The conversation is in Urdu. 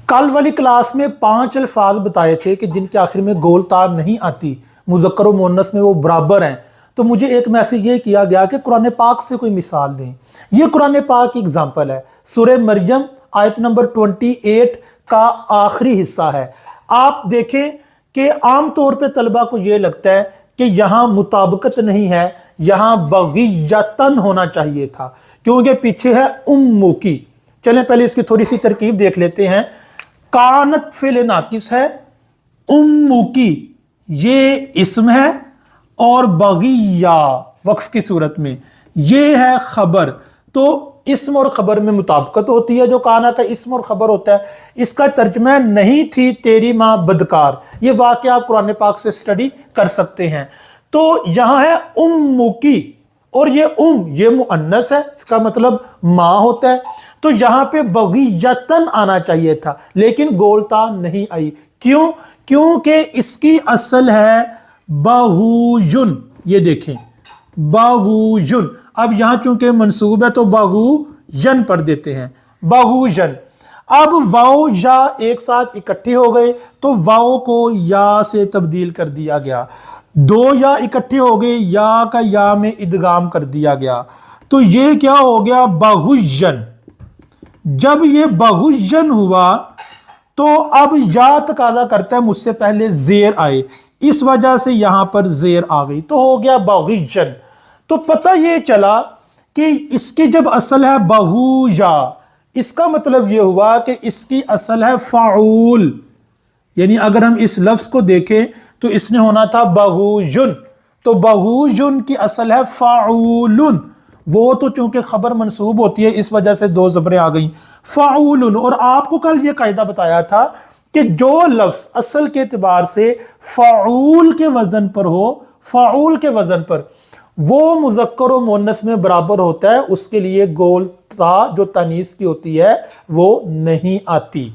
کل والی کلاس میں 5 الفاظ بتائے تھے کہ جن کے آخر میں گول تا نہیں آتی، مذکر و مؤنث میں وہ برابر ہیں. تو مجھے ایک میسج یہ کیا گیا کہ قرآن پاک سے کوئی مثال دیں. یہ قرآن پاک کی اگزامپل ہے، سورہ مریم آیت نمبر 28 کا آخری حصہ ہے. آپ دیکھیں کہ عام طور پہ طلبہ کو یہ لگتا ہے کہ یہاں مطابقت نہیں ہے، یہاں بغیتن ہونا چاہیے تھا کیونکہ پیچھے ہے امو کی. چلیں پہلے اس کی تھوڑی سی ترکیب دیکھ لیتے ہیں. کانت فعل ناقص ہے، امو کی یہ اسم ہے، اور بغیہ وقف کی صورت میں یہ ہے خبر. تو اسم اور خبر میں مطابقت ہوتی ہے، جو کانا کا اسم اور خبر ہوتا ہے. اس کا ترجمہ نہیں تھی تیری ماں بدکار. یہ واقعہ آپ قرآن پاک سے سٹڈی کر سکتے ہیں. تو یہاں ہے امو کی، اور یہ مؤنث ہے، اس کا مطلب ماں ہوتا ہے. تو یہاں پہ بغیتن آنا چاہیے تھا، لیکن گولتا نہیں آئی. کیوں؟ کیونکہ اس کی اصل ہے بہوجن. یہ دیکھیں بہوجن. اب یہاں چونکہ منصوب ہے تو بہوجن پڑھ دیتے ہیں، بہوجن. اب واو یا ایک ساتھ اکٹھے ہو گئے تو واو کو یا سے تبدیل کر دیا گیا. دو یا اکٹھے ہو گئے، یا کا یا میں ادغام کر دیا گیا. تو یہ کیا ہو گیا؟ بہوجن. جب یہ بہوجن ہوا تو اب یا تقاضا کرتا ہے مجھ سے پہلے زیر آئے، اس وجہ سے یہاں پر زیر آ گئی تو ہو گیا بغیجن. تو پتہ یہ چلا کہ اس کی جب اصل ہے بہوجا، اس کا مطلب یہ ہوا کہ اس کی اصل ہے فعول. یعنی اگر ہم اس لفظ کو دیکھیں تو اس نے ہونا تھا بہوجن. تو بہوجن کی اصل ہے فعولن. وہ تو چونکہ خبر منصوب ہوتی ہے اس وجہ سے دو زبریں آ گئیں، فعولن. اور آپ کو کل یہ قاعدہ بتایا تھا کہ جو لفظ اصل کے اعتبار سے فعول کے وزن پر ہو، فعول کے وزن پر، وہ مذکر و مؤنث میں برابر ہوتا ہے، اس کے لیے گول تا جو تانیث کی ہوتی ہے وہ نہیں آتی.